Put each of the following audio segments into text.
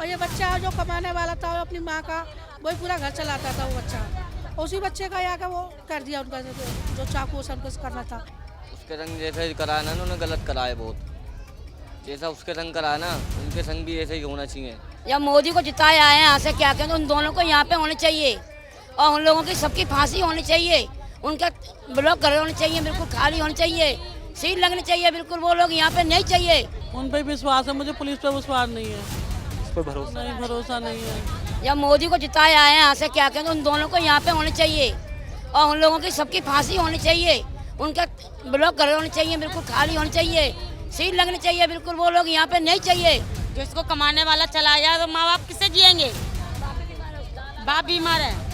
और ये बच्चा जो कमाने वाला था वो अपनी माँ का वही पूरा घर चलाता था वो बच्चा, उसी बच्चे का आके वो कर दिया उनका जो चाकू से उनको करना था। उसके संग जैसे कराया ना उन्होंने गलत कराया बहुत, जैसा उसके संग कराया ना उनके संग भी ऐसे ही होना चाहिए। या मोदी को जिताए आए हैं यहाँ से क्या कहें, तो उन दोनों को यहाँ पे होने चाहिए और उन लोगों की सबकी फांसी होनी चाहिए, उनका ब्लॉक घर होने चाहिए, बिल्कुल खाली होनी चाहिए, सील लगनी चाहिए, बिल्कुल वो लोग यहाँ पे नहीं चाहिए। उन पे विश्वास है, मुझे पुलिस पे विश्वास नहीं है। उस पर भरोसा नहीं, भरोसा नहीं है। या मोदी को जिताए आए हैं यहाँ से क्या कहें, तो उन दोनों को यहाँ पे होने चाहिए और उन लोगों की सबकी फांसी होनी चाहिए, उनका ब्लॉक घर होने चाहिए, बिल्कुल खाली होनी चाहिए, सील लगनी चाहिए, बिल्कुल वो लोग यहाँ पे नहीं चाहिए। जो इसको कमाने वाला चला जाए तो माँ बाप किससे जिएंगे? बाप बीमार है।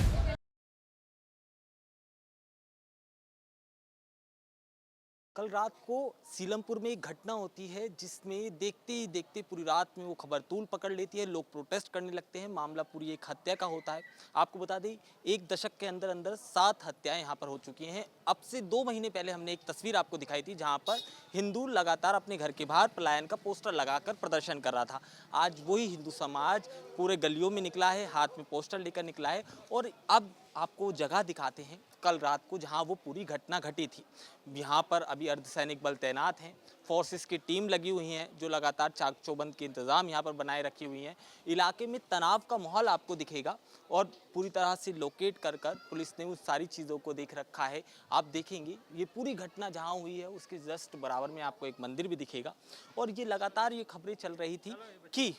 कल रात को सीलमपुर में एक घटना होती है जिसमें देखते ही देखते पूरी रात में वो खबर तूल पकड़ लेती है, लोग प्रोटेस्ट करने लगते हैं। मामला पूरी एक हत्या का होता है। आपको बता दें, एक दशक के अंदर अंदर 7 हत्याएं यहाँ पर हो चुकी हैं। अब से 2 महीने पहले हमने एक तस्वीर आपको दिखाई थी जहाँ पर हिंदू लगातार अपने घर के बाहर पलायन का पोस्टर लगाकर प्रदर्शन कर रहा था। आज वही हिंदू समाज पूरे गलियों में निकला है, हाथ में पोस्टर लेकर निकला है। और अब आपको जगह दिखाते हैं कल रात को जहां वो पूरी घटना घटी थी। यहाँ पर अभी अर्धसैनिक बल तैनात हैं, फोर्सेस की टीम लगी हुई हैं जो लगातार चाक चौबंद के इंतज़ाम यहाँ पर बनाए रखी हुई हैं। इलाके में तनाव का माहौल आपको दिखेगा और पूरी तरह से लोकेट कर पुलिस ने उस सारी चीज़ों को देख रखा है। आप देखेंगे ये पूरी घटना जहाँ हुई है उसके जस्ट बराबर में आपको एक मंदिर भी दिखेगा। और ये लगातार ये खबरें चल रही थी कि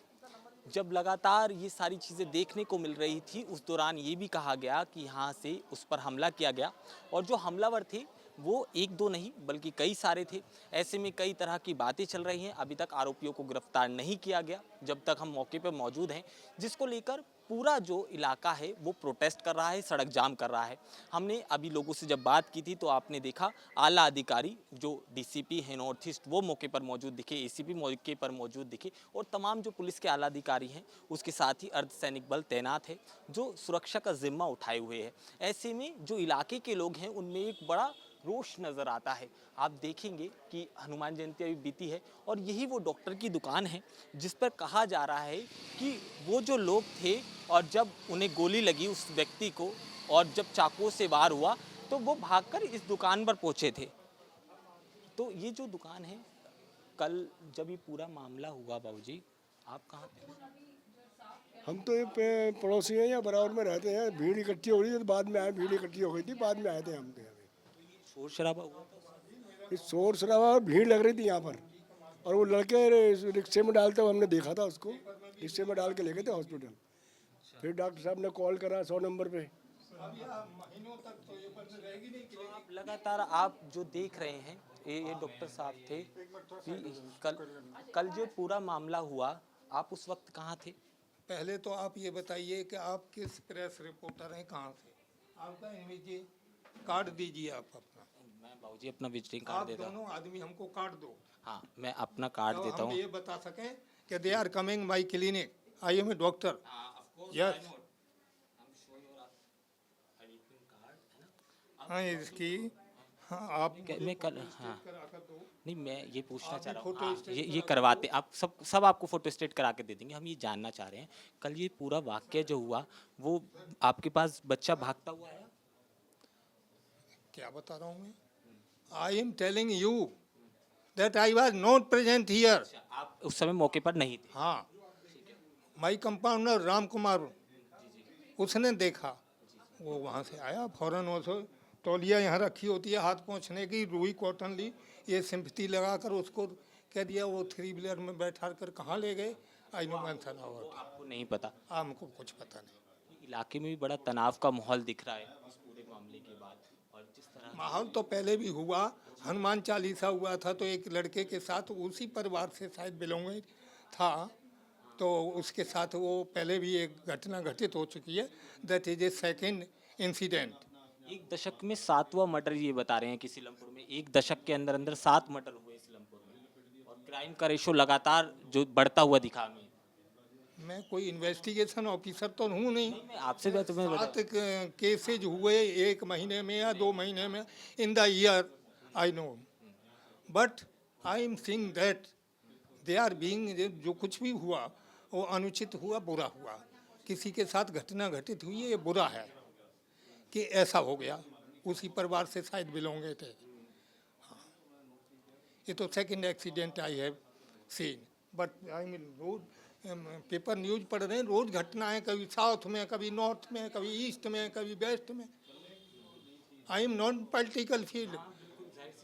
जब लगातार ये सारी चीज़ें देखने को मिल रही थी उस दौरान ये भी कहा गया कि यहाँ से उस पर हमला किया गया और जो हमलावर थे वो 1-2 नहीं बल्कि कई सारे थे। ऐसे में कई तरह की बातें चल रही हैं। अभी तक आरोपियों को गिरफ्तार नहीं किया गया जब तक हम मौके पर मौजूद हैं, जिसको लेकर पूरा जो इलाका है वो प्रोटेस्ट कर रहा है, सड़क जाम कर रहा है। हमने अभी लोगों से जब बात की थी तो आपने देखा आला अधिकारी जो डीसीपी है नॉर्थ ईस्ट वो मौके पर मौजूद दिखे, एसीपी मौके पर मौजूद दिखे और तमाम जो पुलिस के आला अधिकारी हैं उसके साथ ही अर्धसैनिक बल तैनात है जो सुरक्षा का जिम्मा उठाए हुए है। ऐसे में जो इलाके के लोग हैं उनमें एक बड़ा रोष नज़र आता है। आप देखेंगे कि हनुमान जयंती अभी बीती है और यही वो डॉक्टर की दुकान है जिस पर कहा जा रहा है कि वो जो लोग थे और जब उन्हें गोली लगी उस व्यक्ति को और जब चाकुओं से वार हुआ तो वो भागकर इस दुकान पर पहुंचे थे। तो ये जो दुकान है, कल जब ये पूरा मामला हुआ बाबूजी आप कहाँ थे? हम तो ये पड़ोसी हैं या बराबर में रहते हैं। भीड़ इकट्ठी हो रही थी तो बाद में आए, भीड़ इकट्ठी हो गई थी बाद में आए थे हम। शोर शराबा हुआ था? इस शोर शराबा और भीड़ लग रही थी यहाँ पर और वो लड़के रिक्शे में डालते हुए हमने देखा था, उसको रिक्शे में डाल के ले गए थे हॉस्पिटल। फिर डॉक्टर साहब ने कॉल करा 100 नंबर पे। आप लगातार आप जो देख रहे हैं ये डॉक्टर साहब थे कि कल जो पूरा मामला हुआ आप उस वक्त कहाँ थे? पहले तो आप ये बताइए कि आप किस प्रेस रिपोर्टर हैं, कहाँ से? आपका इनविजिट कार्ड दीजिए आप अपना। मैं बाबूजी अपना विजिटिंग कार्ड देता हूँ। दोनों आदमी हमको कार्ड दो। हाँ, मैं अपना कार्ड देता हूँ। ये बता सकें कि they are coming my clinic, I am a doctor. Yes, हाँ इसकी हाँ आप मैं कल हाँ नहीं मैं ये पूछना चाह रहा हूँ। हाँ, ये करवाते आप सब आपको फोटो स्टेट करा के दे देंगे। हम ये जानना चाह रहे हैं कल ये पूरा वाक्य जो हुआ वो आपके पास बच्चा भागता हुआ आया? क्या बता रहा हूँ मैं? I am telling you that I was not present here. आप उस समय मौके पर नहीं थे? हाँ, माई कंपाउंडर राम कुमार उसने देखा, वो वहाँ से आया फौरन। वो तौलिया यहाँ रखी होती है हाथ पहुँचने की, रुई कॉटन ली, ये सिंपथी लगाकर उसको कह दिया। वो 3 व्हीलर में बैठा कर कहाँ ले गए आई नो मैन। आपको नहीं पता? हमको कुछ पता नहीं। इलाके में भी बड़ा तनाव का माहौल दिख रहा है इस पूरे मामले के बाद। और जिस तरह माहौल तो पहले भी हुआ, हनुमान चालीसा हुआ था तो एक लड़के के साथ उसी परिवार से शायद बिलोंग था, तो उसके साथ वो पहले भी एक घटना घटित हो चुकी है। That is a second incident. एक दशक में 7वां मर्डर ये बता रहे हैं कि सीलमपुर में एक दशक के अंदर अंदर 7 मर्डर हुए सीलमपुर में और क्राइम का रेशो लगातार जो बढ़ता हुआ दिखा हमें। मैं कोई इन्वेस्टिगेशन ऑफिसर तो हूँ नहीं। आपसे बात मैं 7 केसेज हुए 1 महीने में या 2 महीने में in the year, I know, but I am seeing that they are being, जो कुछ भी हुआ वो अनुचित हुआ, बुरा हुआ, किसी के साथ घटना घटित हुई है, ये बुरा है कि ऐसा हो गया। उसी परिवार से शायद बिलोंगे थे। हाँ, ये तो सेकंड एक्सीडेंट आई है सीन, बट आई मीन रोज पेपर न्यूज पढ़ रहे हैं, रोज घटनाएं, कभी साउथ में, कभी नॉर्थ में, कभी ईस्ट में, कभी वेस्ट में। I am not political field,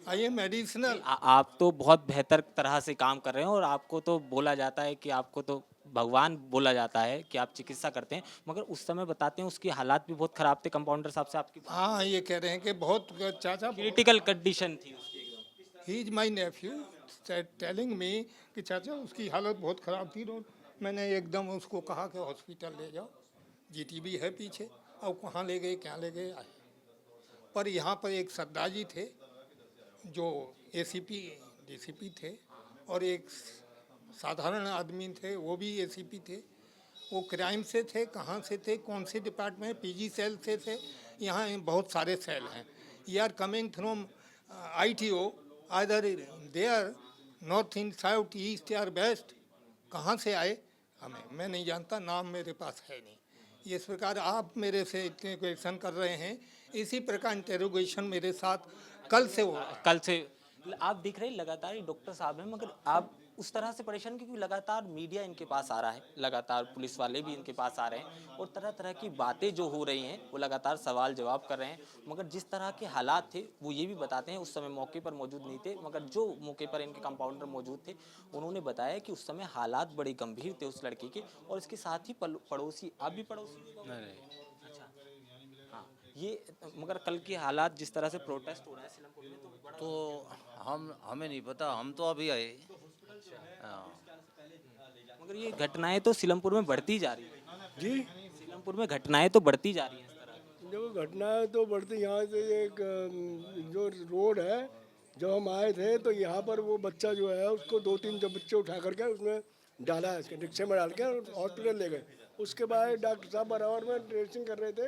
I am medicinal. आप तो बहुत बेहतर तरह से काम कर रहे हैं और आपको तो बोला जाता है कि आपको तो भगवान बोला जाता है कि आप चिकित्सा करते हैं, मगर उस समय बताते हैं उसकी हालात भी बहुत खराब थे। कंपाउंडर साहब से आपकी हाँ, ये कह रहे हैं कि बहुत चाचा क्रिटिकल कंडीशन थी उसकी एकदम। He is my nephew telling me कि चाचा उसकी हालत बहुत ख़राब थी। और मैंने एकदम उसको कहा कि हॉस्पिटल ले जाओ, जीटीबी है पीछे। अब कहाँ ले गए, क्या ले गए आए। पर यहाँ पर एक सरदार जी थे जो एसीपी डीसीपी थे, और एक साधारण आदमी थे, वो भी एसीपी थे। वो क्राइम से थे, कहाँ से थे, कौन से डिपार्टमेंट, पीजी सेल से थे। यहाँ बहुत सारे सेल हैं। ये are coming from ITO, either there north in south east या वेस्ट। कहाँ से आए मैं नहीं जानता, नाम मेरे पास है नहीं। इस प्रकार आप मेरे से इतने क्वेश्चन कर रहे हैं, इसी प्रकार इंटेरोगेशन मेरे साथ कल से हो। कल से आप दिख रहे हैं लगातार ये डॉक्टर साहब हैं, मगर आप उस तरह से परेशान क्योंकि लगातार मीडिया इनके पास आ रहा है, लगातार पुलिस वाले भी इनके पास आ रहे हैं और तरह तरह की बातें जो हो रही हैं वो लगातार सवाल जवाब कर रहे हैं। मगर जिस तरह के हालात थे वो ये भी बताते हैं, उस समय मौके पर मौजूद नहीं थे, मगर जो मौके पर इनके कंपाउंडर मौजूद थे उन्होंने बताया कि उस समय हालात बड़े गंभीर थे उस लड़के के। और इसके साथ ही पड़ोसी, आप भी पड़ोसी? अच्छा, हाँ, ये मगर कल के हालात जिस तरह से प्रोटेस्ट हो रहा है सीलमपुर में, तो हमें नहीं पता, हम तो अभी आए। मगर ये घटनाएं तो सीलमपुर में बढ़ती जा रही है जी। सीलमपुर में घटनाएं तो बढ़ती जा रही हैं इस तरह। देखो घटनाएं तो बढ़ती, यहाँ से एक जो रोड है, जब हम आए थे तो यहाँ पर वो बच्चा जो है उसको 2-3 जब बच्चे उठा करके उसमें डाला है, इसके रिक्शे में डाल के हॉस्पिटल ले गए। उसके बाद डॉक्टर साहब बराबर में ड्रेसिंग कर रहे थे,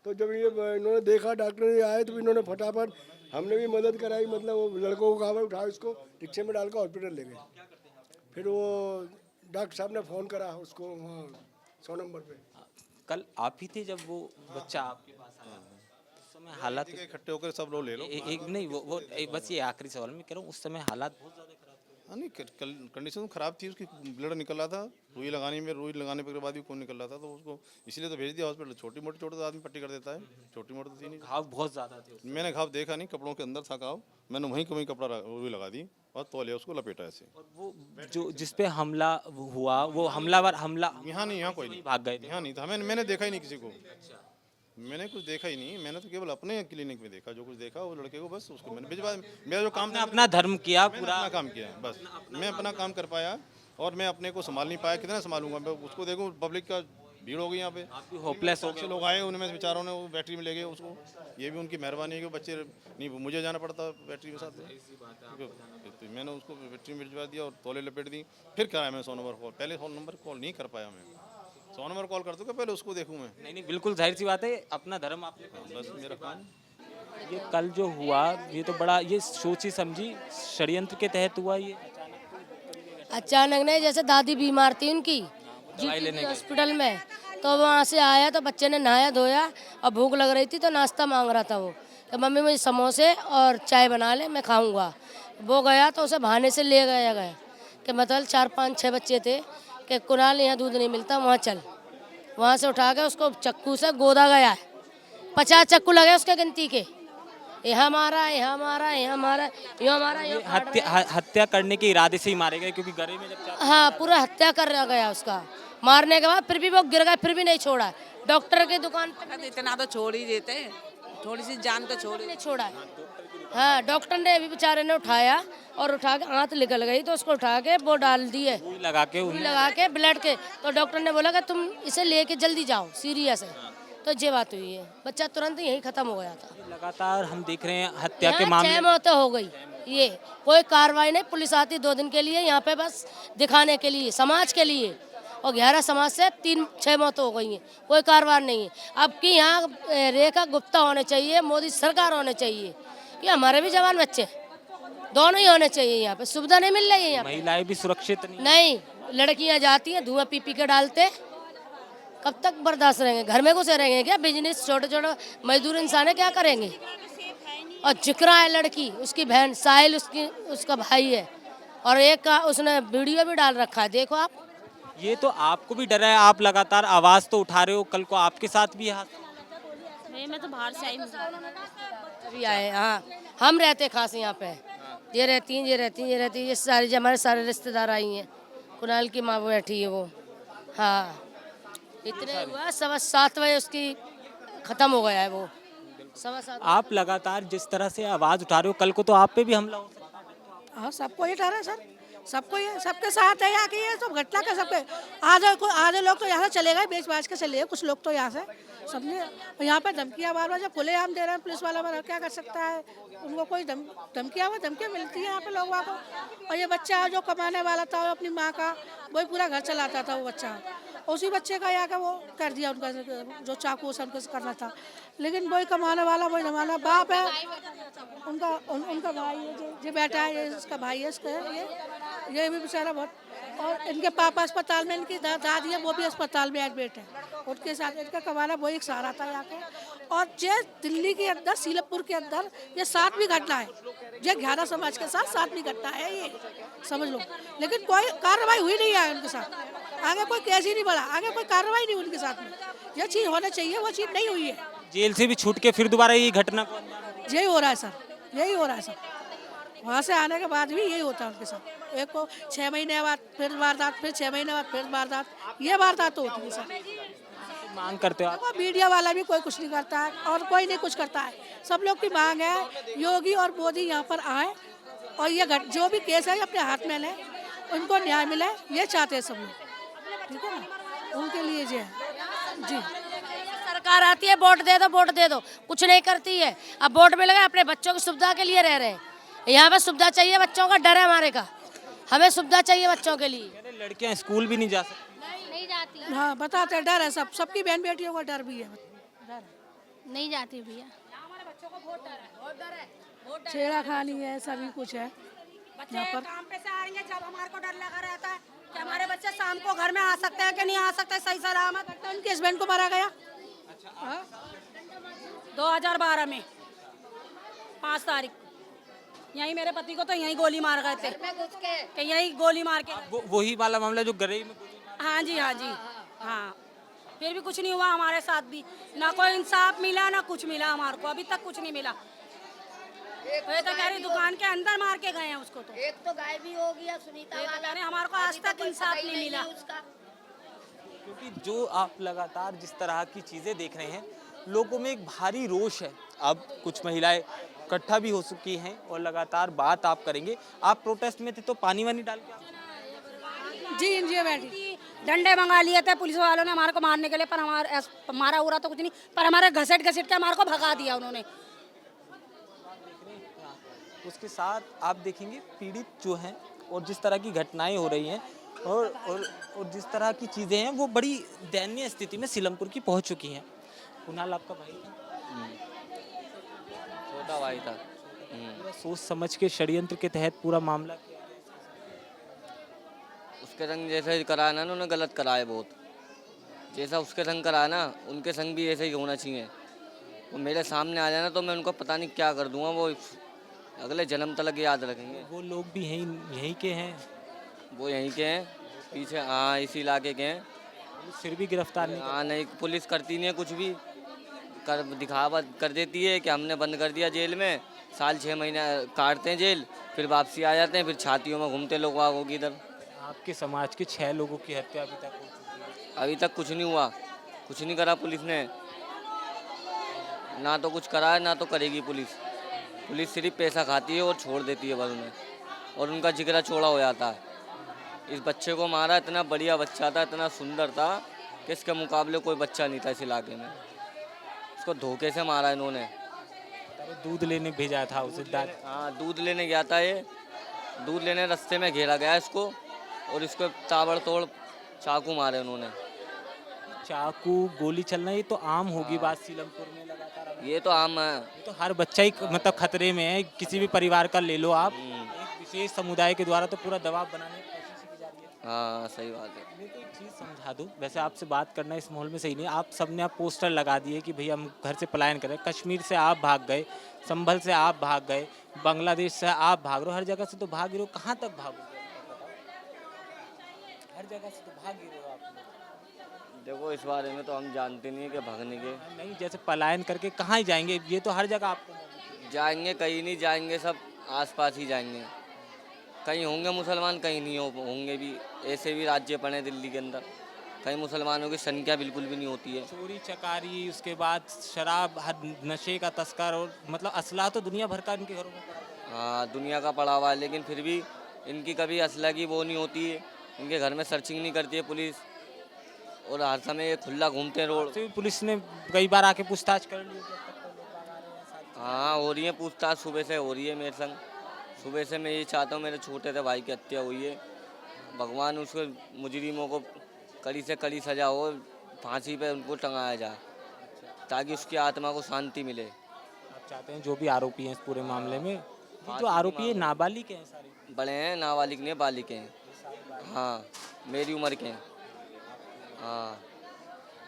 तो जब ये इन्होंने देखा, डॉक्टर ये आए, तो इन्होंने फटाफट, हमने भी मदद कराई, मतलब वो लड़कों को कहा उठाओ, इसको रिक्शे में डाल कर हॉस्पिटल ले गए। फिर वो डॉक्टर साहब ने फ़ोन करा उसको वहाँ 100 नंबर पे। कल आप ही थे जब वो बच्चा आपके पास आया, उस समय हालात इकट्ठे होकर सब लोग ले लो। एक नहीं वो बस ये आखिरी सवाल मैं कह रहा हूँ, उस समय हालात बहुत ज़्यादा खराब थे। हाँ नहीं, कंडीशन खराब थी उसकी, ब्लड निकल रहा था, रुई लगाने के बाद भी खून निकल रहा था, तो उसको इसलिए तो भेज दिया हॉस्पिटल। छोटी मोटी चोट तो आदमी पट्टी कर देता है, छोटी मोटी तो थी नहीं। घाव बहुत ज़्यादा थे। मैंने घाव देखा नहीं, कपड़ों के अंदर था घाव, मैंने वहीं कपड़ा रुई लगा दी और तौलिया उसको लपेटा ऐसे। और वो जो जिस पे हमला हुआ, वो हमलावर यहाँ नहीं, यहाँ कोई नहीं भाग गए थे। यहाँ नहीं था, मैंने देखा ही नहीं किसी को। मैंने कुछ देखा ही नहीं, मैंने तो केवल अपने क्लिनिक में देखा। जो कुछ देखा वो लड़के को, बस उसको मैंने भिजवा। मेरा जो काम था, अपना धर्म किया, पूरा अपना काम किया, बस मैं अपना काम कर पाया और मैं अपने को संभाल नहीं पाया। कितना संभालूंगा मैं उसको? देखूँ पब्लिक का भीड़ हो गई यहाँ पे, होपलेस हो लोग आए, उनमें बेचारों ने वो बैटरी में ले गए उसको। ये भी उनकी मेहरबानी है कि बच्चे नहीं, मुझे जाना पड़ता बैटरी के साथ। तो मैंने उसको बैटरी में भिजवा दिया और तौले लपेट दी। फिर कराया मैं 100 नंबर कॉल। पहले 100 नंबर कॉल नहीं कर पाया मैं, 100 नंबर कॉल कर दूँगा, पहले उसको देखूँ मैं। नहीं, बिल्कुल जाहिर सी बात है, अपना धर्म आपने, बस मेरा काम। ये कल जो हुआ ये तो बड़ा, ये सोची समझी षड्यंत्र के तहत हुआ। ये अचानक नहीं, जैसे दादी बीमार थी उनकी जीटीबी हॉस्पिटल में, तो वहाँ से आया तो बच्चे ने नहाया धोया और भूख लग रही थी तो नाश्ता मांग रहा था वो, तो मम्मी मुझे समोसे और चाय बना ले, मैं खाऊंगा। वो गया तो उसे बहाने से ले गया कि मतलब 4-5-6 बच्चे थे कि कुणाल यहाँ दूध नहीं मिलता, वहाँ चल। वहाँ से उठा के उसको चक्कू से गोदा गया है, 50 चक्कू लगे उसके गिनती के, यहाँ मारा, यहाँ मारा, यहाँ मारा, यहाँ मारा, हत्या करने के इरादे से ही मारे गए क्योंकि गले में जब हाँ पूरा हत्या कर गया उसका। मारने के बाद फिर भी वो गिर गया, फिर भी नहीं छोड़ा। डॉक्टर की दुकान पे इतना तो छोड़ ही देते हैं, थोड़ी सी जान तो छोड़ नहीं छोड़ा। हाँ डॉक्टर ने अभी बेचारे ने उठाया और उठा के आंत निकल गई तो उसको उठा के वो डाल दिए, लगा के ब्लड के। तो डॉक्टर ने बोला कि तुम इसे लेके जल्दी जाओ, सीरियस है। तो ये बात हुई है, बच्चा तुरंत यहीं खत्म हो गया था। लगातार हम देख रहे हैं हत्या के मामले 6 मौतें हो गई। ये कोई कार्रवाई नहीं, पुलिस आती 2 दिन के लिए यहाँ पे बस दिखाने के लिए, समाज के लिए, और 11 समाज से 3-6 मौतें हो गई हैं, कोई कार्रवाई नहीं है। अब की यहाँ रेखा गुप्ता होने चाहिए, मोदी सरकार होने चाहिए कि हमारे भी जवान बच्चे दोनों ही होने चाहिए यहाँ पे, सुविधा नहीं मिल रही है यहाँ पे। महिलाएं भी सुरक्षित नहीं। नहीं, लड़कियाँ जाती हैं धुआं पी पी के डालते, कब तक बर्दाश्त रहेंगे? घर में घुसे रहेंगे क्या? बिजनेस छोटे छोटे मजदूर इंसान है, क्या करेंगे? और जिक्रा है लड़की, उसकी बहन साहिल, उसका भाई है, और एक का उसने वीडियो भी डाल रखा है, देखो आप। ये तो आपको भी डर है, आप लगातार आवाज तो उठा रहे हो, कल को आपके साथ भी हादसा। मैं तो बाहर से आई हूँ। अभी आए, हाँ हम रहते खास यहाँ पे, ये रहती हैं, ये रहती हैं, ये रहती हैं, ये सारे हमारे सारे रिश्तेदार आई हैं। कुणाल की माँ बैठी है वो, हाँ इतने हुआ 7:15 बजे उसकी खत्म हो गया है वो, 7:15। आप लगातार जिस तरह से आवाज उठा रहे हो, कल को तो आप पे भी हमला हो सकता है। हाँ, सबको ये डर है सर, सबको ये, सबके साथ है यहाँ की ये सब घटना का सबके। आधे लोग तो यहाँ से चले गए, बेच बाच के चले गए, कुछ लोग तो यहाँ से समझे। यहाँ पे धमकियाँ बार बार जब खुलेआम दे रहे हैं पुलिस वाला, बार क्या कर सकता है? उनको कोई धमकियाँ मिलती है यहाँ पे लोगों को। और ये बच्चा जो कमाने वाला था, वो अपनी माँ का वही पूरा घर चलाता था वो बच्चा, उसी बच्चे का यहाँ का वो कर दिया उनका, जो चाकू से उनको करना था। लेकिन वही कमाने वाला, वही जमाना बाप है उनका भाई है, जो बेटा है, ये इसका भाई है, इसका ये भी बेचारा बहुत। और इनके पापा अस्पताल में, इनकी दादी है वो भी अस्पताल में एडमिट है, उनके साथ इनका कमाना वही एक सहारा था यहाँ के। और ये दिल्ली के अंदर, सीलमपुर के अंदर ये 7वीं घटना है, ये 11 समाज के साथ 7वीं घटना है ये, समझ लो। लेकिन कोई कार्रवाई हुई नहीं है उनके साथ, आगे कोई केस ही नहीं बढ़ा, आगे कोई कार्रवाई नहीं उनके साथ में। ये चीज़ होना चाहिए, वो चीज़ नहीं हुई है। जेल से भी छूट के फिर दोबारा ये घटना को यही हो रहा है सर, यही हो रहा है सर। वहाँ से आने के बाद भी यही होता है उनके साथ। एक को 6 महीने बाद फिर वारदात, फिर 6 महीने बाद फिर वारदात, ये वारदात तो होती है सर। मांग करते हो आप? देखो मीडिया वाला भी कोई कुछ नहीं करता है और कोई नहीं कुछ करता है। सब लोग की मांग है योगी और मोदी यहाँ पर आए और ये जो भी केस है अपने हाथ में लें, उनको न्याय मिले, ये चाहते हैं सब लोग, ठीक है ना? उनके लिए जो है जी। सरकार आती है, वोट दे दो, वोट दे दो, कुछ नहीं करती है। अब वोट मिल गए, अपने बच्चों की सुविधा के लिए रह रहे हैं। यहाँ पे सुविधा चाहिए, बच्चों का डर है हमारे का, हमें सुविधा चाहिए बच्चों के लिए। लड़कियां स्कूल भी नहीं जा सकती। नहीं जाती, हाँ बताते हैं, डर है, सबकी बहन बेटियों को डर भी है, नहीं जाती भैया। छेड़ाखानी है, सभी कुछ है यहाँ पर। काम पे से आएंगे जब हमारे को डर लगा रहता है कि हमारे बच्चे शाम को घर में आ सकते हैं कि नहीं आ सकते सही सलामत। उनके हस्बैंड को मारा गया 2012 में 5 तारीख यही मेरे पति को तो यही गोली मार गए थे, कि यही गोली मार के। वही वाला मामला जो गरई में हाँ जी, हाँ जी, हाँ। फिर भी कुछ नहीं हुआ हमारे साथ भी, ना कोई इंसाफ मिला ना कुछ मिला हमारे को, अभी तक कुछ नहीं मिला। ये तो कह रही दुकान के अंदर मार के गए हैं उसको, तो एक तो गायब भी हो गया सुनीता वाला। कह रहे हमारे को आज तक इंसाफ नहीं मिला। क्योंकि जो आप लगातार जिस तरह की चीज़ें देख रहे हैं, लोगों में एक भारी रोष है। अब कुछ महिलाएं इकट्ठा भी हो चुकी हैं और लगातार बात आप करेंगे। आप प्रोटेस्ट में थे तो पानी वानी डाल के जी इंडिया बैठी, डंडे मंगा लिए थे पुलिस वालों ने हमारे को मारने के लिए, पर हमारे मारा उरा तो कुछ नहीं, पर हमारे घसीट के हमारे को भगा दिया उन्होंने। उसके साथ आप देखेंगे पीड़ित जो हैं और जिस तरह की घटनाएं हो रही हैं और जिस तरह की चीज़ें हैं, वो बड़ी दयनीय स्थिति में सीलमपुर की पहुंच चुकी हैं। कुणाल आपका भाई था? छोटा भाई था। पूरा सोच समझ के षड्यंत्र के तहत पूरा मामला किया गया। उसके संग जैसे कराया ना उन्होंने, गलत कराया बहुत। जैसा उसके संग कराया ना, उनके संग भी ऐसे ही होना चाहिए। वो मेरे सामने आ जाना तो मैं उनको पता नहीं क्या कर दूंगा, वो अगले जन्म तक याद रखेंगे। वो लोग भी यहीं के हैं? वो यहीं के हैं, पीछे, हाँ इसी इलाके के हैं। फिर भी गिरफ्तार नहीं? हाँ नहीं, पुलिस करती नहीं है कुछ भी, दिखावा कर देती है कि हमने बंद कर दिया जेल में, साल 6 महीने काटते हैं जेल, फिर वापसी आ जाते हैं, फिर छातियों में घूमते लोग वागों की इधर। आपके समाज के 6 लोगों की हत्या अभी तक हो चुकी है। अभी तक कुछ नहीं हुआ, कुछ नहीं करा पुलिस ने, ना तो कुछ करा है ना तो करेगी पुलिस। पुलिस सिर्फ पैसा खाती है और छोड़ देती है बस उन्हें, और उनका जिगरा चौड़ा हो जाता है। इस बच्चे को मारा, इतना बढ़िया बच्चा था, इतना सुंदर था कि इसके मुकाबले कोई बच्चा नहीं था इस इलाके में। उसको धोखे से मारा इन्होंने। दूध लेने भेजा था उसे? हाँ दूध लेने गया था ये, दूध लेने रास्ते में घेरा गया इसको और इसको ताबड़तोड़ चाकू मारे उन्होंने। चाकू गोली चलना ये तो आम होगी बात सीलमपुर में लगातार। ये तो आम है, ये तो हर बच्चा ही मतलब खतरे में है, किसी भी परिवार का ले लो आप, विशेष समुदाय के द्वारा तो पूरा दबाव बनाने की कोशिश की जा रही है। हाँ सही बात है। मेरे को एक चीज़ समझा दूँ, वैसे आपसे बात करना इस माहौल में सही नहीं, आप सबने आप पोस्टर लगा दिए कि भैया हम घर से पलायन करें, कश्मीर से आप भाग गए, संभल से आप भाग गए, बांग्लादेश से आप भाग रहे हो, हर जगह से तो भाग रहे हो, कहाँ तक भागोगे? हर जगह से तो भाग ही रहे हो आप लोग। देखो इस बारे में तो हम जानते नहीं है कि भागने के नहीं, जैसे पलायन करके कहाँ ही जाएंगे, ये तो हर जगह आपको जाएंगे, कहीं नहीं जाएंगे, सब आसपास ही जाएंगे। कहीं होंगे मुसलमान, कहीं नहीं होंगे भी। ऐसे भी राज्य पड़े दिल्ली के अंदर, कहीं मुसलमानों की संख्या बिल्कुल भी नहीं होती है। चोरी चकारी, उसके बाद शराब, नशे का तस्कर, और मतलब असला तो दुनिया भर का इनके घरों में पड़ा है। हाँ दुनिया का पड़ा हुआ है, लेकिन फिर भी इनकी कभी असला की वो नहीं होती है। इनके घर में सर्चिंग नहीं करती है पुलिस, और हर समय ये खुला घूमते हैं रोड। तो पुलिस ने कई बार आके पूछताछ कर ली। हाँ हो रही है पूछताछ, सुबह से हो रही है मेरे संग। सुबह से मैं ये चाहता हूँ, मेरे छोटे से भाई की हत्या हुई है, भगवान उसको मुजरिमों को कड़ी से कड़ी सजा हो, फांसी पे उनको टंगाया जाए, ताकि उसकी आत्मा को शांति मिले। आप चाहते हैं जो भी आरोपी हैं इस पूरे मामले में, जो आरोपी है नाबालिग हैं सारे? बड़े हैं, नाबालिग नहीं बालिग हैं। हाँ मेरी उम्र के हैं। हाँ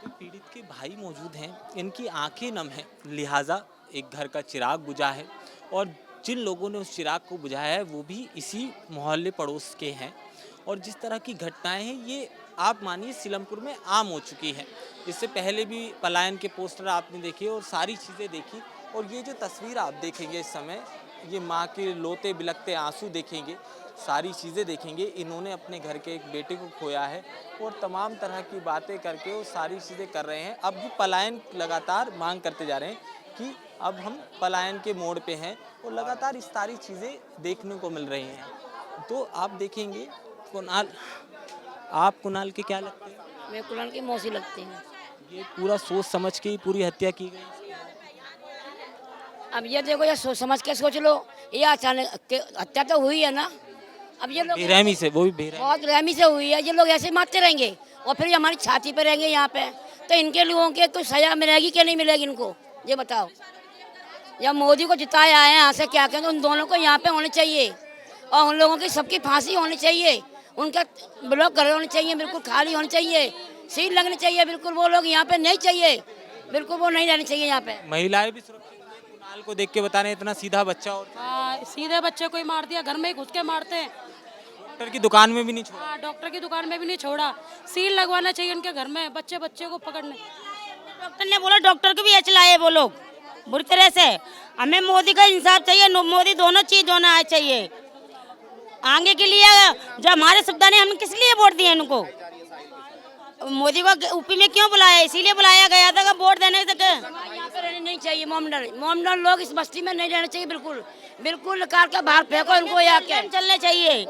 तो पीड़ित के भाई मौजूद हैं, इनकी आंखें नम हैं, लिहाजा एक घर का चिराग बुझा है, और जिन लोगों ने उस चिराग को बुझाया है वो भी इसी मोहल्ले पड़ोस के हैं। और जिस तरह की घटनाएं हैं ये आप मानिए सीलमपुर में आम हो चुकी है। इससे पहले भी पलायन के पोस्टर आपने देखे और सारी चीज़ें देखी, और ये जो तस्वीर आप देखेंगे इस समय, ये माँ के लोते बिलखते आंसू देखेंगे, सारी चीज़ें देखेंगे। इन्होंने अपने घर के एक बेटे को खोया है, और तमाम तरह की बातें करके वो सारी चीज़ें कर रहे हैं। अब भी पलायन लगातार मांग करते जा रहे हैं कि अब हम पलायन के मोड़ पे हैं, और लगातार इस सारी चीज़ें देखने को मिल रही हैं। तो आप देखेंगे कुणाल, आप कुणाल के क्या लगते हैं? मैं कुणाल की मौसी लगती हूँ। ये पूरा सोच समझ के ही पूरी हत्या की गई। अब ये देखो, ये सोच समझ के सोच लो, ये अचानक हत्या तो हुई है ना। अब ये लोग बेरहमी से, वो भी बेरहमी, बहुत रहमी से हुई है। ये लोग ऐसे मारते रहेंगे और फिर ये हमारी छाती पे रहेंगे यहाँ पे, तो इनके लोगों के तो सजा मिलेगी कि नहीं मिलेगी इनको, ये बताओ। या मोदी को जिताया है यहाँ से, क्या कहें, तो उन दोनों को यहाँ पे होने चाहिए, और उन लोगों की सबकी फांसी होनी चाहिए, उनका ब्लॉक घर होने चाहिए, बिल्कुल खाली होनी चाहिए, सील लगनी चाहिए, बिल्कुल वो लोग यहाँ पे नहीं चाहिए, बिल्कुल वो नहीं रहने चाहिए यहाँ पे। महिलाएं भी सुरक्षित हैं। कुणाल को देख के बता रहे हैं इतना सीधा बच्चा, और सीधे बच्चे को ही मार दिया, घर में ही घुस के मारते हैं। डॉक्टर की दुकान में भी नहीं छोड़ा। हाँ डॉक्टर की दुकान में भी नहीं छोड़ा, सील लगवाना चाहिए उनके घर में, बच्चे को पकड़ने। डॉक्टर ने बोला, डॉक्टर को भी ये चलाए वो लोग बुरी तरह से। हमें मोदी का इंसाफ चाहिए, मोदी दोनों चीज होना चाहिए आगे के लिए। जो हमारे सुविधा ने, हम किस लिए वोट दिए इनको? मोदी को यूपी में क्यों बुलाया? इसीलिए बुलाया गया था कि वोट देने तक। यहाँ पे रहने नहीं चाहिए मोमडन लोग इस बस्ती में नहीं रहना चाहिए, बिल्कुल बिल्कुल निकाल के बाहर फेंको इनको, यहाँ के चलने चाहिए,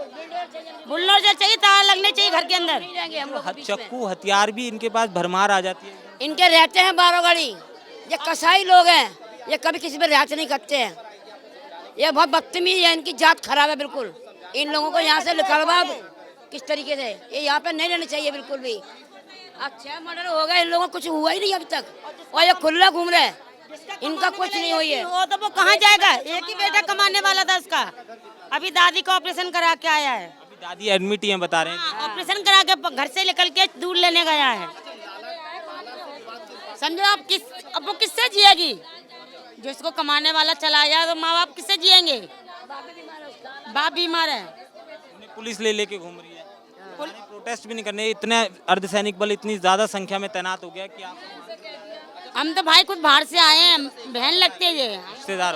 बुलडोजर चाहिए, ताला लगने चाहिए घर के अंदर। चक्कू हथियार भी इनके पास भरमार आ जाती है। इनके रहते हैं 12 गाड़ी। ये कसाई लोग हैं, ये कभी किसी पे रियायत नहीं करते हैं, ये बहुत बदतमीज है, इनकी जात खराब है बिल्कुल। इन लोगों को यहाँ से निकलवा किस तरीके से, ये यहाँ पे नहीं रहने चाहिए बिल्कुल भी। अच्छा मर्डर हो गया, इन लोगों को कुछ हुआ ही नहीं अभी तक, और ये खुला घूम रहे हैं, इनका कुछ नहीं हुई है। वो तो वो कहाँ जाएगा? एक ही बेटा कमाने वाला था उसका, अभी दादी का ऑपरेशन करा के आया है। अभी दादी एडमिट ही हैं, बता रहे हैं। ऑपरेशन करा के घर से निकल के दूध लेने गया है। समझो आप, अब वो किससे जिएगी? जो इसको कमाने वाला चला जाए तो माँ बाप किससे जिएंगे? बाप बीमार है। पुलिस ले लेके घूम रही है, प्रोटेस्ट भी नहीं करने। इतने अर्धसैनिक बल इतनी ज्यादा संख्या में तैनात हो गया कि आप। हम तो भाई खुद बाहर से आए हैं, बहन लगते हैं, रिश्तेदार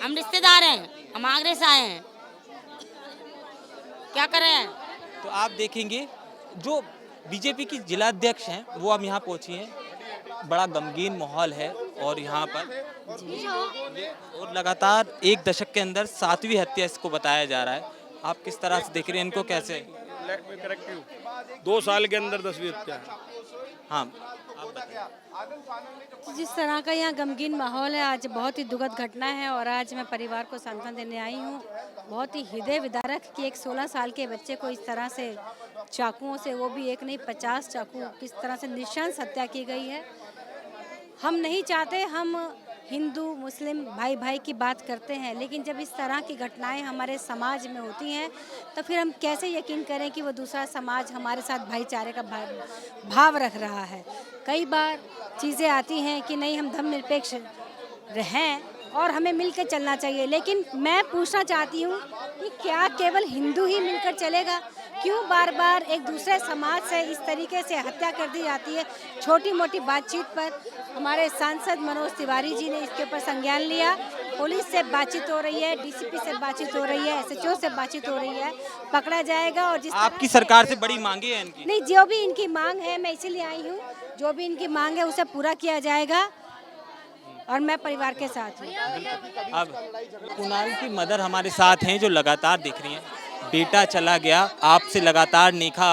हम रिश्तेदार हैं, हम आगरे से आए हैं, क्या कर रहे हैं? तो आप देखेंगे जो बीजेपी की जिला अध्यक्ष हैं वो अब यहाँ पहुंची हैं, बड़ा गमगीन माहौल है, और यहाँ पर और लगातार एक दशक के अंदर 7वीं हत्या इसको बताया जा रहा है। आप किस तरह से देख रहे हैं इनको, कैसे? 2 साल के अंदर 10वीं हत्या है। हाँ जिस तरह का यहाँ गमगीन माहौल है, आज बहुत ही दुखद घटना है, और आज मैं परिवार को सांत्वना देने आई हूँ। बहुत ही हृदय विदारक कि एक 16 साल के बच्चे को इस तरह से चाकुओं से, वो भी एक नहीं 50 चाकू, किस तरह से निशंस हत्या की गई है। हम नहीं चाहते, हम हिंदू मुस्लिम भाई भाई की बात करते हैं, लेकिन जब इस तरह की घटनाएं हमारे समाज में होती हैं तो फिर हम कैसे यकीन करें कि वो दूसरा समाज हमारे साथ भाईचारे का भाव रख रहा है। कई बार चीज़ें आती हैं कि नहीं, हम धर्मनिरपेक्ष रहें और हमें मिलकर चलना चाहिए, लेकिन मैं पूछना चाहती हूँ कि क्या केवल हिंदू ही मिलकर चलेगा? क्यों बार बार एक दूसरे समाज से इस तरीके से हत्या कर दी जाती है? छोटी मोटी बातचीत पर हमारे सांसद मनोज तिवारी जी ने इसके ऊपर संज्ञान लिया। पुलिस से बातचीत हो रही है, डीसीपी से बातचीत हो रही है, एसएचओ से बातचीत हो रही है, पकड़ा जाएगा। और जिस आपकी सरकार से बड़ी मांगे हैं इनकी? नहीं, जो भी इनकी मांग है मैं इसीलिए आई हूँ, जो भी इनकी मांग है उसे पूरा किया जाएगा और मैं परिवार के साथ हूँ। अब कुणाल की मदर हमारे साथ हैं जो लगातार देख रही हैं। बेटा चला गया, आपसे लगातार नेखा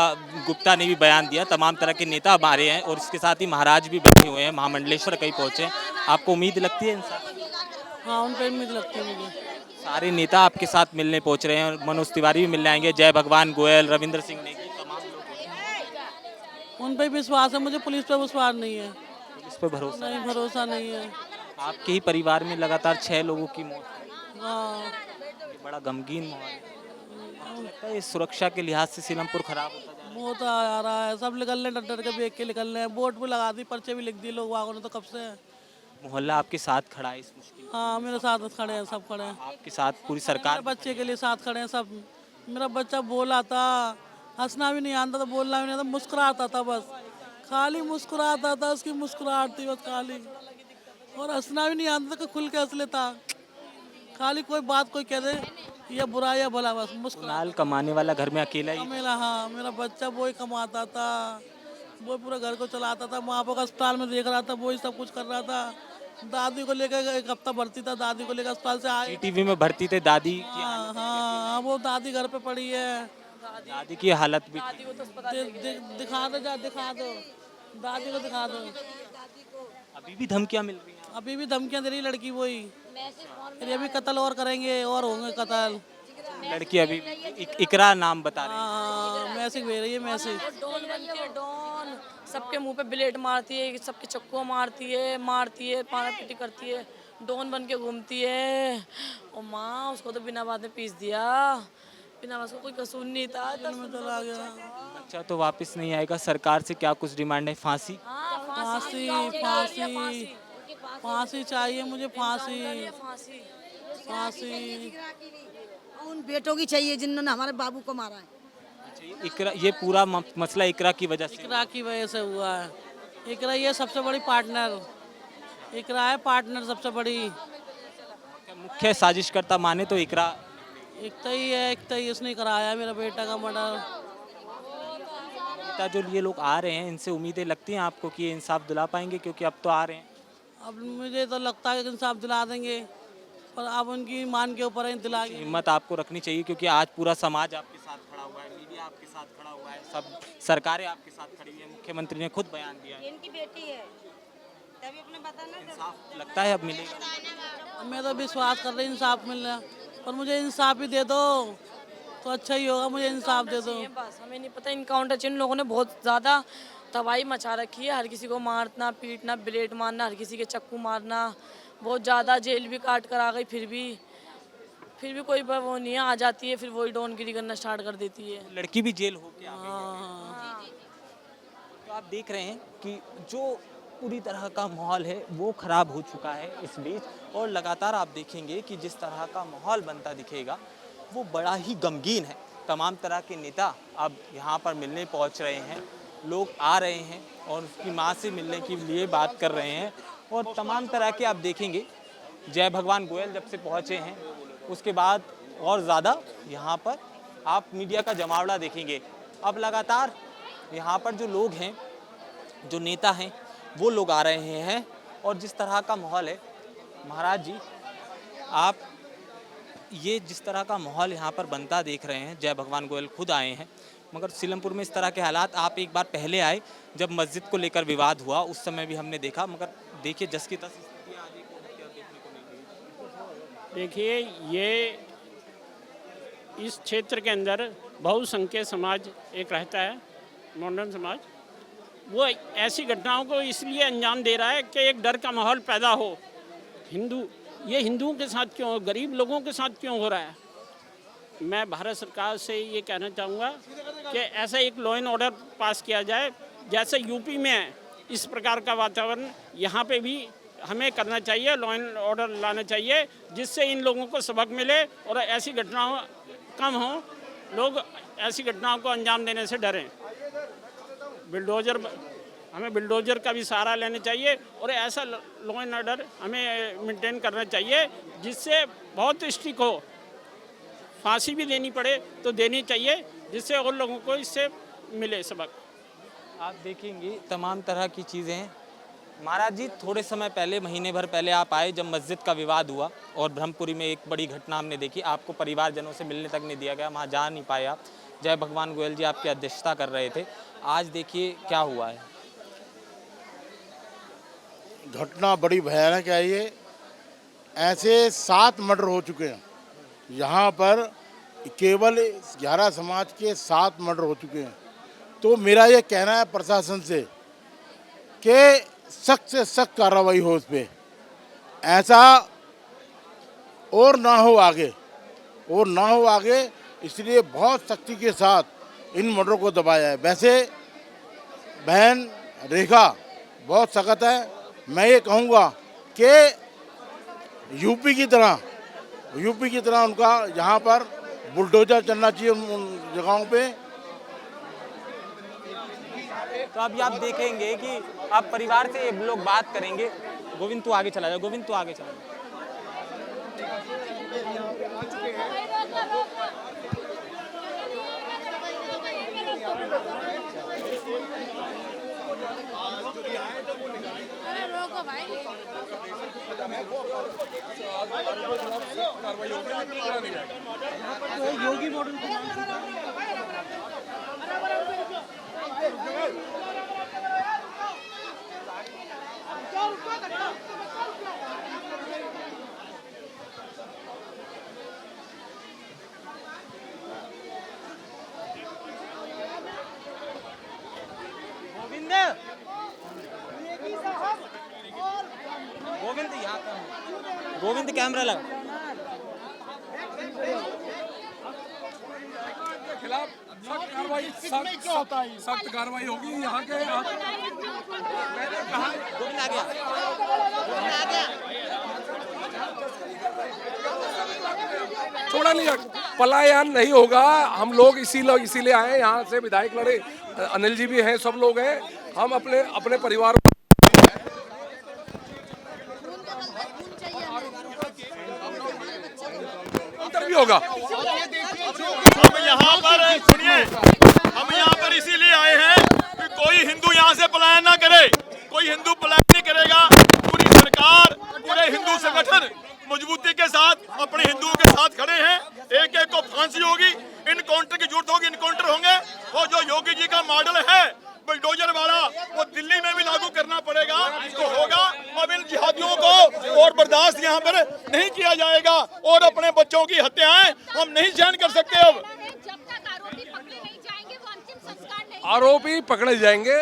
गुप्ता ने भी बयान दिया, तमाम तरह के नेता अब आ रहे हैं और इसके साथ ही महाराज भी बैठे हुए हैं, महामंडलेश्वर कहीं पहुंचे हैं। आपको उम्मीद लगती है इनसे? हाँ, उन पर उम्मीद लगती है मुझे। सारे नेता आपके साथ मिलने पहुंच रहे हैं, मनोज तिवारी भी मिलने आएंगे, जय भगवान गोयल, रविंद्र सिंह नेगी, तमाम लोग। उन पर विश्वास है मुझे, पुलिस पर विश्वास नहीं है। इस पर भरोसा नहीं, भरोसा नहीं है। आपके ही परिवार में लगातार 6 लोगों की मौत, हाँ, ये बड़ा गमगीन माहौल है। आपको लगता है इस सुरक्षा के लिहाज से सीलमपुर खराब होता जा रहा है? बहुत आ रहा है, सब निकल रहे, डर डर के देख के निकल रहे हैं। बोर्ड भी लगा दी, पर्चे भी लिख दिए लोग वागों ने तो कब से। मोहल्ला आपके साथ खड़ा है इस मुश्किल में? हाँ, मेरे साथ खड़े हैं, सब खड़े हैं। आपके साथ पूरी सरकार? मेरे बच्चे के लिए साथ खड़े हैं सब। मेरा बच्चा बोला था, हंसना भी नहीं आता था, बोलना भी नहीं आता, मुस्कुराता था, बस खाली मुस्कुराता था, उसकी मुस्कुराहट थी बस खाली, और हंसना भी नहीं आता था कि खुल के हंस लेता। खाली कोई बात कोई कह दे या बुरा या भला, बस मुस्कुरा। कुणाल कमाने वाला घर में अकेला ही? मेरा, हाँ, मेरा बच्चा वो ही कमाता था, वो पूरा घर को चलाता था, माँ बाप को अस्पताल में देख रहा था, वो ही सब कुछ कर रहा था। दादी को लेकर 1 हफ्ता भर्ती था, दादी को लेकर अस्पताल से आए। टीवी में भर्ती थे दादी की? हाँ, हाँ, वो दादी घर पे पड़ी है। दादी की हालत भी? दादी को तो दिखा दो, दिखा दो, दादी को दिखा दो। अभी भी धमकियां मिल रही हैं? अभी भी धमकियां दे रही लड़की, वही फिर अभी कत्ल और करेंगे और होंगे कत्ल। लड़की अभी इकरा नाम बता रही है। हाँ, मैसेज भेज रही है, मैसेज। डॉन बनती है, डॉन सबके मुंह पे ब्लेड मारती है, सबके चक्कू मारती है, पाना पीटी करती है, डॉन बन के घूमती है। और माँ उसको तो बिना बात में पीस दिया, बिना बात को कोई कसूर नहीं था, में चला गया। बच्चा तो वापस नहीं आएगा। सरकार से क्या कुछ डिमांड है? फांसी? फांसी, फांसी, फांसी चाहिए मुझे, फांसी, फांसी। उन बेटों की चाहिए जिन्होंने हमारे बाबू को मारा है। इकरा, ये पूरा मसला इकरा की वजह से? इकरा की वजह से हुआ है। इकरा ये सबसे बड़ी पार्टनर, इकरा है पार्टनर सबसे बड़ी। मुख्य साजिशकर्ता माने तो इकरा एकता ही है, एकता ही उसने कराया मेरा बेटा का मर्डर। जो ये लोग आ रहे हैं, इनसे उम्मीदें लगती हैं आपको कि ये इंसाफ दिला पाएंगे? क्योंकि अब तो आ रहे हैं। अब मुझे तो लगता है कि इंसाफ दिला देंगे, पर अब उनकी मान के ऊपर है, दिलाएंगे। हिम्मत आपको रखनी चाहिए क्योंकि आज पूरा समाज आपके साथ खड़ा हुआ है, मीडिया आपके साथ खड़ा हुआ है, सब सरकारें आपके साथ खड़ी हुई है, मुख्यमंत्री ने खुद बयान दिया है। इनकी बेटी है, तभी अपने बताना। इंसाफ लगता है अब मिलेगा? मैं तो विश्वास कर रही इंसाफ मिल रहा है, पर मुझे इंसाफ ही दे दो तो अच्छा ही होगा। मुझे इंसाफ दे दो बस। हमें नहीं पता, इनकाउंटर चाहिए। इन लोगों ने बहुत ज़्यादा तबाही मचा रखी है, हर किसी को मारना पीटना, ब्लेड मारना, हर किसी के चक्कू मारना, बहुत ज़्यादा। जेल भी काट कर आ गई, फिर भी कोई वो नहीं है, आ जाती है फिर वही डॉनगिरी करना स्टार्ट कर देती है। लड़की भी जेल हो गया। हाँ। तो आप देख रहे हैं कि जो पूरी तरह का माहौल है वो ख़राब हो चुका है इस बीच, और लगातार आप देखेंगे कि जिस तरह का माहौल बनता दिखेगा वो बड़ा ही गमगीन है। तमाम तरह के नेता अब यहाँ पर मिलने पहुँच रहे हैं, लोग आ रहे हैं और उसकी माँ से मिलने के लिए बात कर रहे हैं, और तमाम तरह के आप देखेंगे। जय भगवान गोयल जब से पहुँचे हैं उसके बाद और ज़्यादा यहाँ पर आप मीडिया का जमावड़ा देखेंगे। अब लगातार यहाँ पर जो लोग हैं, जो नेता हैं, वो लोग आ रहे हैं, और जिस तरह का माहौल है, महाराज जी आप ये जिस तरह का माहौल यहाँ पर बनता देख रहे हैं, जय भगवान गोयल खुद आए हैं, मगर सीलमपुर में इस तरह के हालात आप एक बार पहले आए जब मस्जिद को लेकर विवाद हुआ, उस समय भी हमने देखा, मगर देखिए जस की तस स्थिति आज देखने को मिल रही है। देखिए, ये इस क्षेत्र के अंदर बहुसंख्यक समाज एक रहता है, मॉडर्न समाज, वो ऐसी घटनाओं को इसलिए अंजाम दे रहा है कि एक डर का माहौल पैदा हो ये हिंदुओं के साथ क्यों, गरीब लोगों के साथ क्यों हो रहा है? मैं भारत सरकार से ये कहना चाहूँगा कि ऐसा एक लॉ एंड ऑर्डर पास किया जाए, जैसे यूपी में है इस प्रकार का वातावरण यहाँ पे भी हमें करना चाहिए, लॉ एंड ऑर्डर लाना चाहिए, जिससे इन लोगों को सबक मिले और ऐसी घटनाओं कम हो, लोग ऐसी घटनाओं को अंजाम देने से डरें। हमें बिल्डोजर का भी सहारा लेना चाहिए और ऐसा लॉ एंड ऑर्डर हमें मेंटेन करना चाहिए जिससे बहुत स्ट्रिक्ट हो, फांसी भी देनी पड़े तो देनी चाहिए, जिससे और लोगों को इससे मिले सबक। आप देखेंगे तमाम तरह की चीज़ें। महाराज जी, थोड़े समय पहले, महीने भर पहले आप आए जब मस्जिद का विवाद हुआ और ब्रह्मपुरी में एक बड़ी घटना हमने देखी। आपको परिवारजनों से मिलने तक नहीं दिया गया, वहाँ जा नहीं पाए आप। जय भगवान गोयल जी आपकी अध्यक्षता कर रहे थे। आज देखिए क्या हुआ है। घटना बड़ी भयानक है। ये ऐसे 7 मर्डर हो चुके हैं यहाँ पर, केवल 11 समाज के 7 मर्डर हो चुके हैं। तो मेरा ये कहना है प्रशासन से कि सख्त से सख्त कार्रवाई हो उस पर, ऐसा और ना हो आगे, इसलिए बहुत सख्ती के साथ इन मर्डरों को दबाया है। वैसे बहन रेखा बहुत सख्त है। मैं ये कहूँगा कि यूपी की तरह उनका यहाँ पर बुलडोजर चलना चाहिए उन जगहों पे। तो अभी आप देखेंगे कि आप परिवार से लोग बात करेंगे। गोविंद तू आगे चला जाओ, गोविंद तू आगे चला जाओ। योगी मॉडल गोविंद यहाँ का, गोविंद कैमरा लगा। खिलाफ सख्त कार्रवाई होगी। यहाँ के मैंने कहा गोविंद आ गया। छोड़ा नहीं, पलायन नहीं होगा। हम लोग इसीलिए आए यहाँ से, विधायक लड़े, अनिल जी भी हैं, सब लोग हैं। हम अपने परिवार भी होगा। हम यहाँ पर सुनिए, हम यहाँ पर इसीलिए आए हैं कि कोई हिंदू यहाँ से पलायन ना करे। कोई हिंदू पलायन नहीं करेगा। पूरी सरकार, पूरे हिंदू संगठन मजबूती के साथ अपने हिंदुओं के साथ खड़े हैं। एक एक को फांसी होगी, इनकाउंटर की जरूरत होगी, इनकाउंटर होंगे। और जो योगी जी का मॉडल है बुलडोजर वाला, वो दिल्ली में भी लागू करना पड़ेगा, इसको होगा। अब इन जिहादियों को और बर्दाश्त यहाँ पर नहीं किया जाएगा और अपने बच्चों की हत्याएं हम नहीं सहन कर सकते। अब आरोपी पकड़े जाएंगे,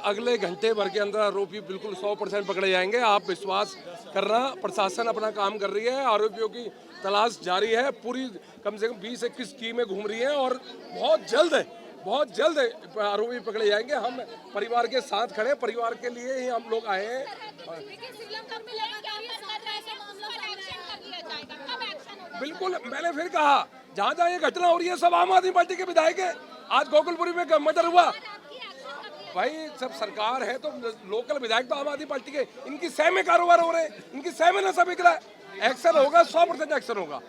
अगले घंटे भर के अंदर आरोपी बिल्कुल 100% पकड़े जाएंगे। आप विश्वास करना, प्रशासन अपना काम कर रही है, आरोपियों की तलाश जारी है। पूरी कम से कम 20-21 टीमें घूम रही हैं और बहुत जल्द आरोपी पकड़े जाएंगे। हम परिवार के साथ खड़े, परिवार के लिए ही हम लोग आए हैं। बिल्कुल, मैंने फिर कहा, जहाँ ये घटना हो रही है सब आम आदमी पार्टी के विधायक है। आज गोकुलपुरी में मर्डर हुआ, भाई सब सरकार है तो लोकल विधायक तो आम आदमी पार्टी के, इनकी सह में कारोबार हो रहे हैं, इनकी सह में नशा बिक रहा है। एक्शन होगा, 100% एक्शन होगा।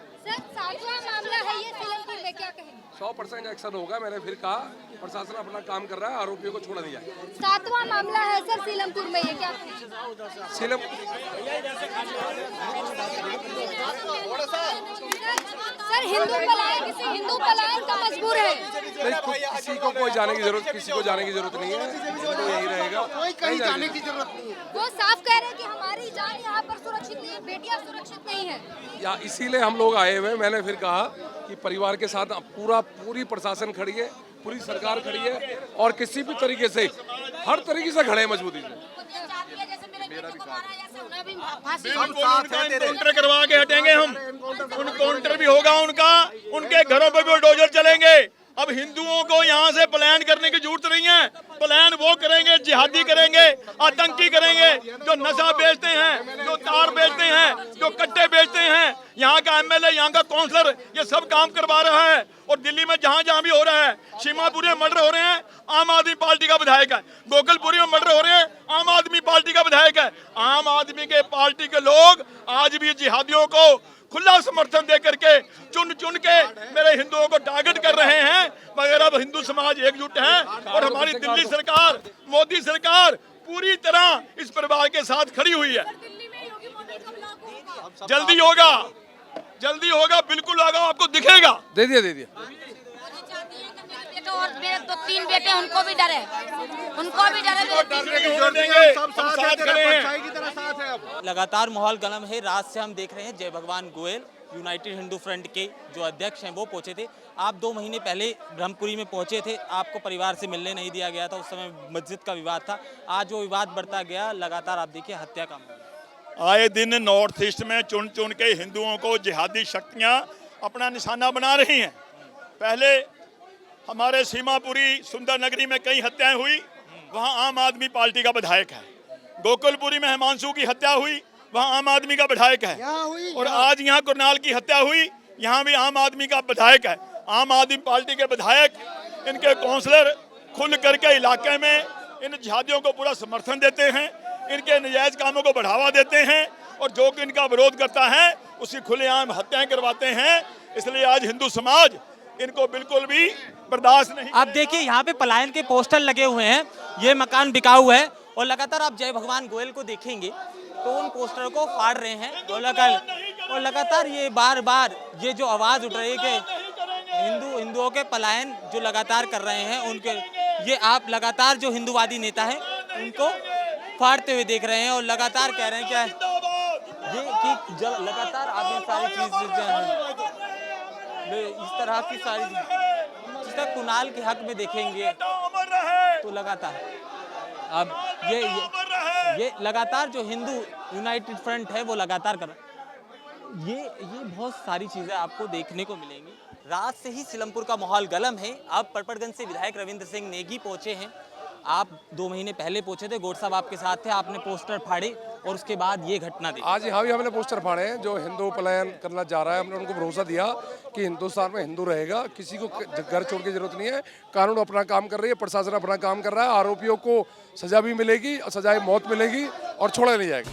100% एक्शन होगा। मैंने फिर कहा, प्रशासन अपना काम कर रहा है, आरोपियों को छोड़ा नहीं जाए। 7वां मामला है सर सीलमपुर में, ये क्या सर हिंदू पलायन का मजबूर है। किसी को कोई जाने की जरूरत, किसी को जाने की जरूरत नहीं है, तो यही रहेगा, कोई कहीं जाने की जरूरत नहीं है। वो साफ कह रहे हैं कि हमारी जान यहाँ पर सुरक्षित नहीं है, बेटियां सुरक्षित नहीं है। या इसीलिए हम लोग आए हुए। मैंने फिर कहा कि परिवार के साथ पूरी प्रशासन खड़ी है, पूरी सरकार खड़ी है और किसी भी तरीके से, हर तरीके से खड़े हैं मजबूती से। बिल्कुल उनका एनकाउंटर करवा के हटेंगे हम। एनकाउंटर भी होगा उनका, उनके घरों पे भी डोजर चलेंगे। अब हिंदुओं को यहाँ से पलायन करने की जरूरत नहीं है। पलायन वो करेंगे, जिहादी करेंगे, आतंकी करेंगे, जो नशा बेचते हैं, जो तार बेचते हैं, जो कट्टे बेचते हैं। यहाँ का एमएलए, यहाँ का काउंसलर ये सब काम करवा रहा है। और दिल्ली में जहाँ जहाँ भी हो रहा है, सीमापुरी में मर्डर हो रहे हैं, आम आदमी पार्टी का विधायक है। गोकुलपुरी में मर्डर हो रहे हैं, आम आदमी पार्टी का विधायक है। आम आदमी के पार्टी के लोग आज भी जिहादियों को खुला समर्थन दे करके चुन चुन के मेरे हिंदुओं को टारगेट कर रहे हैं। मगर अब हिंदू समाज एकजुट है और हमारी दिल्ली सरकार, मोदी सरकार पूरी तरह इस परिवार के साथ खड़ी हुई है। जल्दी होगा, जल्दी होगा, बिल्कुल होगा, आपको दिखेगा। दे दिया। और मेरे 2-3 बेटे, उनको भी डर है, उनको भी डर है। लगातार माहौल गर्म है। रात से हम देख रहे हैं जय भगवान गोयल यूनाइटेड हिंदू फ्रंट के जो अध्यक्ष हैं वो पहुंचे थे। आप 2 महीने पहले ब्रह्मपुरी में पहुंचे थे, आपको परिवार से मिलने नहीं दिया गया था, उस समय मस्जिद का विवाद था। आज वो विवाद बढ़ता गया, लगातार आप देखिए हत्या का। आए दिन नॉर्थ ईस्ट में चुन चुन के हिंदुओं को जिहादी शक्तियां अपना निशाना बना रही हैं। पहले हमारे सीमापुरी सुंदर नगरी में कई हत्याएं हुई, वहां आम आदमी पार्टी का विधायक है। गोकुलपुरी में हिमांशु की हत्या हुई, वहां आम आदमी का विधायक है। और आज यहाँ कुरनाल की हत्या हुई, यहाँ भी आम आदमी का विधायक है। आम आदमी पार्टी के विधायक, इनके काउंसलर खुल करके इलाके में इन जिहादियों को पूरा समर्थन देते हैं, इनके नजायज कामों को बढ़ावा देते हैं और जो कि इनका विरोध करता है उसकी खुलेआम हत्याएं करवाते हैं। इसलिए आज हिंदू समाज इनको बिल्कुल भी बर्दाश्त नहीं। आप देखिए यहाँ पे पलायन के पोस्टर लगे हुए हैं, ये मकान बिकाऊ है और लगातार आप जय भगवान गोयल को देखेंगे तो उन पोस्टर को फाड़ रहे हैं और लगातार ये बार बार ये जो आवाज़ उठ रही है कि हिंदुओं के पलायन जो लगातार कर रहे हैं उनके, ये आप लगातार जो हिंदूवादी नेता हैं उनको फाड़ते हुए देख रहे हैं और लगातार कह रहे हैं क्या ये कि लगातार आप ये सारी चीज़ इस तरह की सारी जिस तक कुणाल के हक में देखेंगे तो लगातार अब ये लगातार जो हिंदू यूनाइटेड फ्रंट है वो लगातार कर रहा है। ये बहुत सारी चीज़ें आपको देखने को मिलेंगी। रात से ही सीलमपुर का माहौल गर्म है। अब परपटगंज से विधायक रविंद्र सिंह नेगी पहुंचे हैं। आप 2 महीने पहले पहुंचे थे, गोड साहब आपके साथ थे, आपने पोस्टर फाड़े और उसके बाद ये घटना देखी। आज यहाँ भी हमने पोस्टर फाड़े हैं। जो हिंदू पलायन करना चाह रहा है, हमने उनको भरोसा दिया कि हिंदुस्तान में हिंदू रहेगा, किसी को घर छोड़ की जरूरत नहीं है। कानून अपना काम कर रही है, प्रशासन अपना काम कर रहा है। आरोपियों को सजा भी मिलेगी और सजाए मौत मिलेगी और छोड़ा नहीं जाएगा।